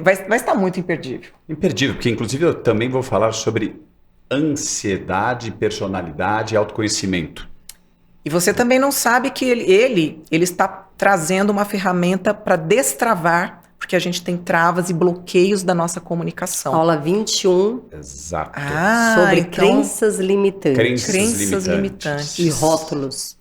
Vai estar muito imperdível. Imperdível, porque inclusive eu também vou falar sobre ansiedade, personalidade e autoconhecimento. E você também não sabe que ele está trazendo uma ferramenta para destravar, porque a gente tem travas e bloqueios da nossa comunicação. Aula 21. Exato. Sobre crenças limitantes. Crenças limitantes. E rótulos.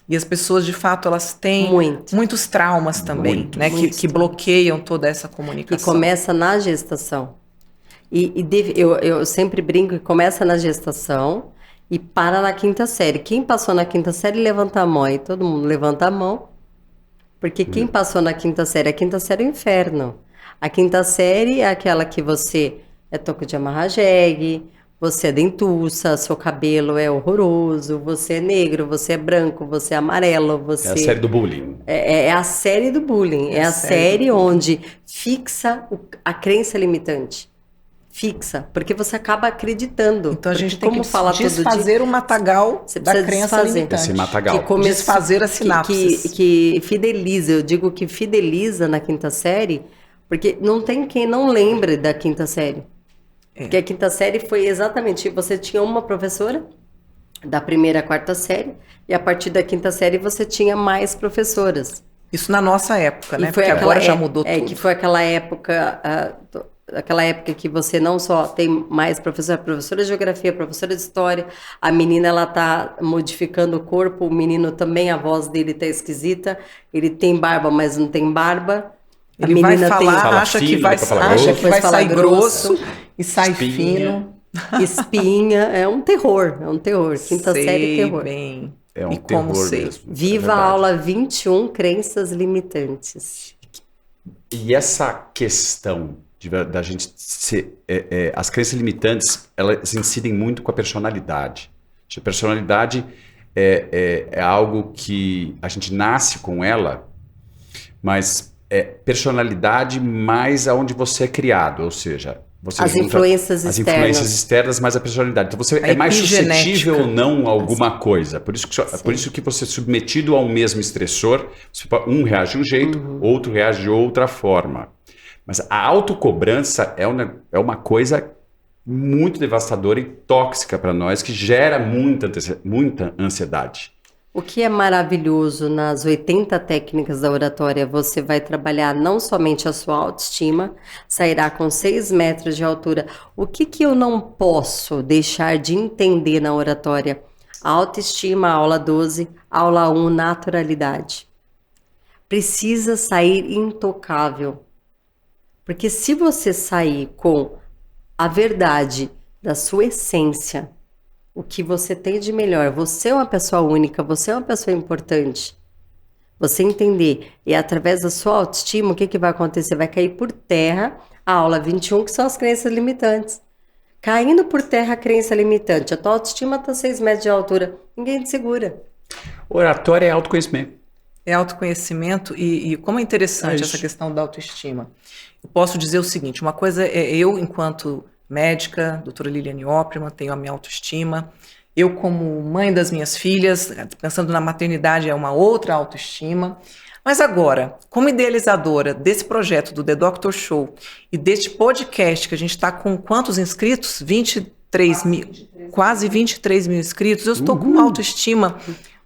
E as pessoas, de fato, elas têm muitos traumas também, né? Que bloqueiam toda essa comunicação. E começa na gestação. Eu sempre brinco que começa na gestação e para na 5ª série. Quem passou na 5ª série, levanta a mão. Aí todo mundo levanta a mão. Porque quem passou na 5ª série, a 5ª série é o inferno. A 5ª série é aquela que você é toco de amarrar jegue, você é dentuça, seu cabelo é horroroso, você é negro, você é branco, você é amarelo, você... É a série do bullying. É a série do bullying. É a série onde fixa a crença limitante. Fixa, porque você acaba acreditando. Então a gente tem que desfazer o matagal da crença limitante. Esse matagal. Desfazer a sinapse. Que fideliza, eu digo que fideliza na 5ª série, porque não tem quem não lembre da 5ª série. Porque a 5ª série foi exatamente, você tinha uma professora da 1ª à 4ª série, e a partir da 5ª série você tinha mais professoras. Isso na nossa época, né? Porque agora já mudou tudo. Que foi aquela época... Aquela época que você não só tem mais professora de geografia, professora de história, a menina ela tá modificando o corpo, o menino também, a voz dele tá esquisita, ele tem barba, mas não tem barba. Ele vai falar, acha que vai sair grosso e sai fino. Espinha, é um terror. 5ª série, terror. Bem. É um terror mesmo. Viva a aula 21, crenças limitantes. E essa questão da gente ser... as crenças limitantes, elas incidem muito com a personalidade. A personalidade é algo que a gente nasce com ela, mas é personalidade mais aonde você é criado, ou seja... As influências externas, mas a personalidade. Então você é mais suscetível ou não a alguma coisa. Por isso que você é submetido ao mesmo estressor, um reage de um jeito, outro reage de outra forma. Mas a autocobrança é uma coisa muito devastadora e tóxica para nós, que gera muita ansiedade. O que é maravilhoso nas 80 técnicas da oratória, você vai trabalhar não somente a sua autoestima, sairá com 6 metros de altura. O que eu não posso deixar de entender na oratória? Autoestima, aula 12, aula 1, naturalidade. Precisa sair intocável. Porque se você sair com a verdade da sua essência, o que você tem de melhor, você é uma pessoa única, você é uma pessoa importante. Você entender, e através da sua autoestima, o que vai acontecer? Vai cair por terra a aula 21, que são as crenças limitantes. Caindo por terra a crença limitante, a tua autoestima está 6 metros de altura, ninguém te segura. Oratória é autoconhecimento. É autoconhecimento e como é interessante essa questão da autoestima. Eu posso dizer o seguinte, uma coisa é eu, enquanto médica, doutora Liliane Opperman, tenho a minha autoestima. Eu, como mãe das minhas filhas, pensando na maternidade, é uma outra autoestima. Mas agora, como idealizadora desse projeto do The Doctor Show e deste podcast, que a gente está com quantos inscritos? 23 mil, quase 23 mil inscritos. Eu estou com uma autoestima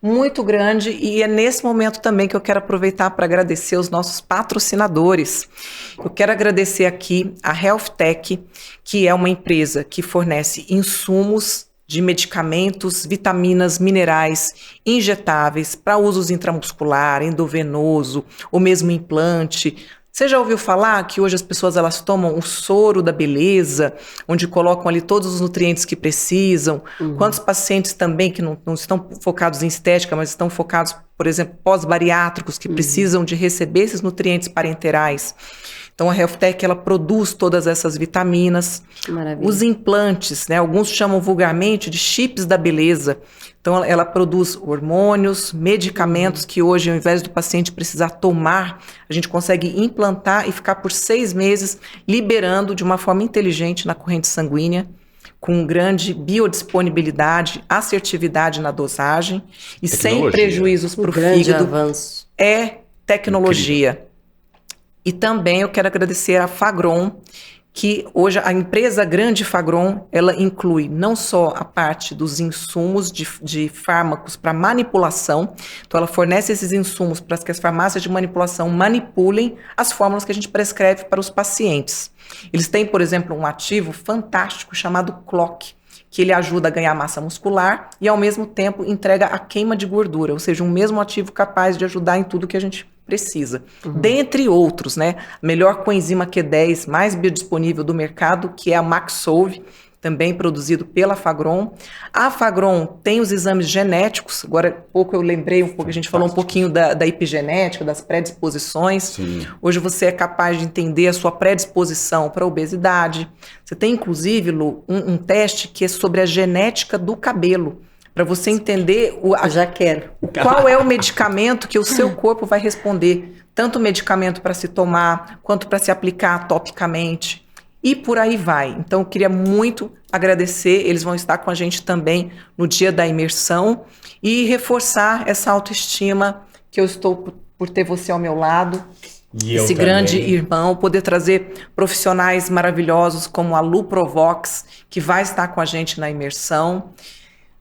muito grande e é nesse momento também que eu quero aproveitar para agradecer os nossos patrocinadores. Eu quero agradecer aqui a HealthTech, que é uma empresa que fornece insumos de medicamentos, vitaminas, minerais, injetáveis para usos intramuscular, endovenoso, ou mesmo implante. Você já ouviu falar que hoje as pessoas elas tomam o soro da beleza, onde colocam ali todos os nutrientes que precisam? Quantos pacientes também que não estão focados em estética, mas estão focados, por exemplo, pós-bariátricos, que precisam de receber esses nutrientes parenterais? Então a HealthTech, ela produz todas essas vitaminas. Maravilha. Os implantes, né? Alguns chamam vulgarmente de chips da beleza. Então ela produz hormônios, medicamentos que hoje, ao invés do paciente precisar tomar, a gente consegue implantar e ficar por 6 meses liberando de uma forma inteligente na corrente sanguínea, com grande biodisponibilidade, assertividade na dosagem e sem prejuízos para o fígado. Avanço. É tecnologia. E também eu quero agradecer a Fagron, que hoje a empresa grande Fagron, ela inclui não só a parte dos insumos de fármacos para manipulação, então ela fornece esses insumos para que as farmácias de manipulação manipulem as fórmulas que a gente prescreve para os pacientes. Eles têm, por exemplo, um ativo fantástico chamado Clock, que ele ajuda a ganhar massa muscular e, ao mesmo tempo, entrega a queima de gordura, ou seja, um mesmo ativo capaz de ajudar em tudo que a gente precisa. Dentre outros, né? Melhor coenzima Q10, mais biodisponível do mercado, que é a Maxsolve, também produzido pela Fagron. A Fagron tem os exames genéticos, agora há pouco eu lembrei um pouco, a gente falou um pouquinho da epigenética, das predisposições. Sim. Hoje você é capaz de entender a sua predisposição para a obesidade. Você tem, inclusive, Lu, um teste que é sobre a genética do cabelo, para você entender Eu já quero. qual é o medicamento que o seu corpo vai responder. Tanto medicamento para se tomar, quanto para se aplicar topicamente. E por aí vai. Então, eu queria muito agradecer. Eles vão estar com a gente também no dia da imersão e reforçar essa autoestima que eu estou por ter você ao meu lado. E eu esse também. grande irmão, poder trazer profissionais maravilhosos como a Lu Provox, que vai estar com a gente na imersão.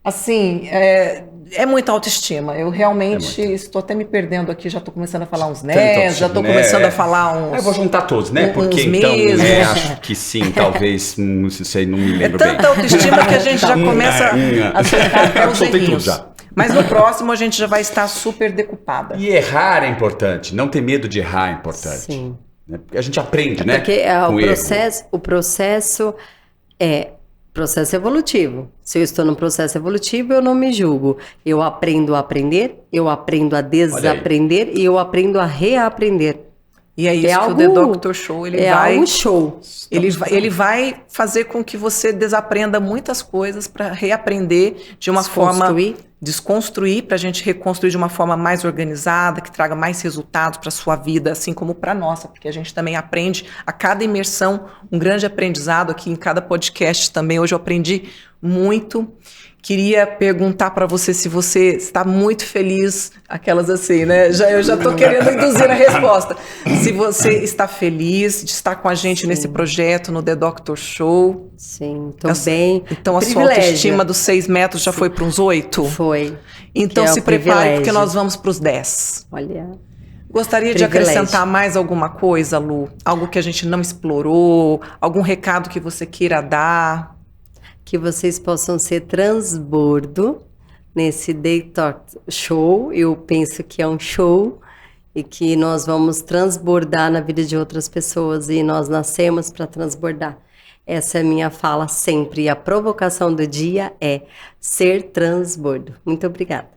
Assim, é muita autoestima. Eu realmente estou até me perdendo aqui, já estou começando a falar uns nés, já estou começando a falar uns... Eu vou juntar todos, né? Porque então, acho que sim, talvez, não sei, não me lembro bem. É tanta autoestima que a gente já começa a soltar até os Soltei tudo errinhos. já. Mas no próximo a gente já vai estar super decupada. E errar é importante, não ter medo de errar é importante. Sim. Né? Porque a gente aprende, né? Porque Com o processo é processo evolutivo. Se eu estou num processo evolutivo, eu não me julgo. Eu aprendo a aprender, eu aprendo a desaprender e eu aprendo a reaprender. E é isso que o The Doctor Show, ele vai... algo show. Ele vai fazer com que você desaprenda muitas coisas para reaprender de uma forma... Desconstruir, para a gente reconstruir de uma forma mais organizada, que traga mais resultados para a sua vida, assim como para a nossa, porque a gente também aprende a cada imersão, um grande aprendizado aqui em cada podcast também. Hoje eu aprendi muito. Queria perguntar para você se você está muito feliz, aquelas assim, né? Eu já estou querendo induzir a resposta. Se você está feliz de estar com a gente nesse projeto, no The Doctor Show. Sim, estou bem. Então a sua autoestima dos 6 metros já foi para uns 8? Foi. Então se prepare, porque nós vamos para os 10. Olha. Gostaria de acrescentar mais alguma coisa, Lu? Algo que a gente não explorou? Algum recado que você queira dar? Que vocês possam ser transbordo nesse Detox Show. Eu penso que é um show e que nós vamos transbordar na vida de outras pessoas e nós nascemos para transbordar. Essa é a minha fala sempre. E a provocação do dia é ser transbordo. Muito obrigada.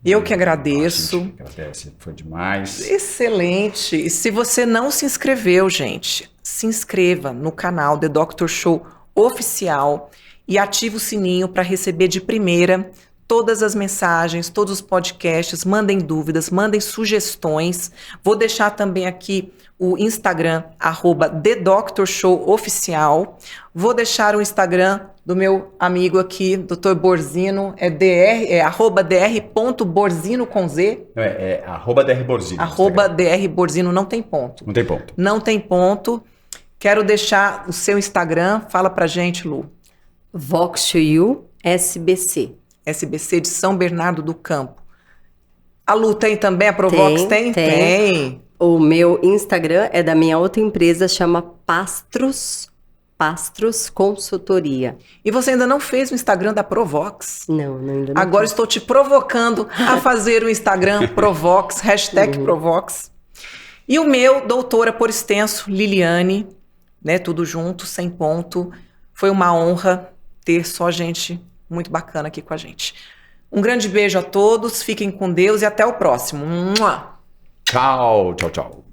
Eu que agradeço. A gente agradece, foi demais. Excelente. E se você não se inscreveu, gente, se inscreva no canal The Doctor Show Oficial e ative o sininho para receber de primeira todas as mensagens, todos os podcasts. Mandem dúvidas, mandem sugestões. Vou deixar também aqui o Instagram, @The Doctor Show Oficial. Vou deixar o Instagram do meu amigo aqui, Dr. Borzino, @dr.borzino com Z. @drborzino. @drborzino, não tem ponto. Não tem ponto. Não tem ponto. Quero deixar o seu Instagram. Fala pra gente, Lu. Vox to You SBC. SBC de São Bernardo do Campo. A Lu tem também? A Provox tem? Tem. O meu Instagram é da minha outra empresa, chama Pastros Consultoria. E você ainda não fez o Instagram da Provox? Não, ainda não. Agora estou te provocando a fazer o Instagram Provox, #Provox. E o meu, doutora por extenso, Liliane, né, tudo junto, sem ponto. Foi uma honra ter só gente muito bacana aqui com a gente. Um grande beijo a todos, fiquem com Deus e até o próximo. Mua! Tchau, tchau, tchau.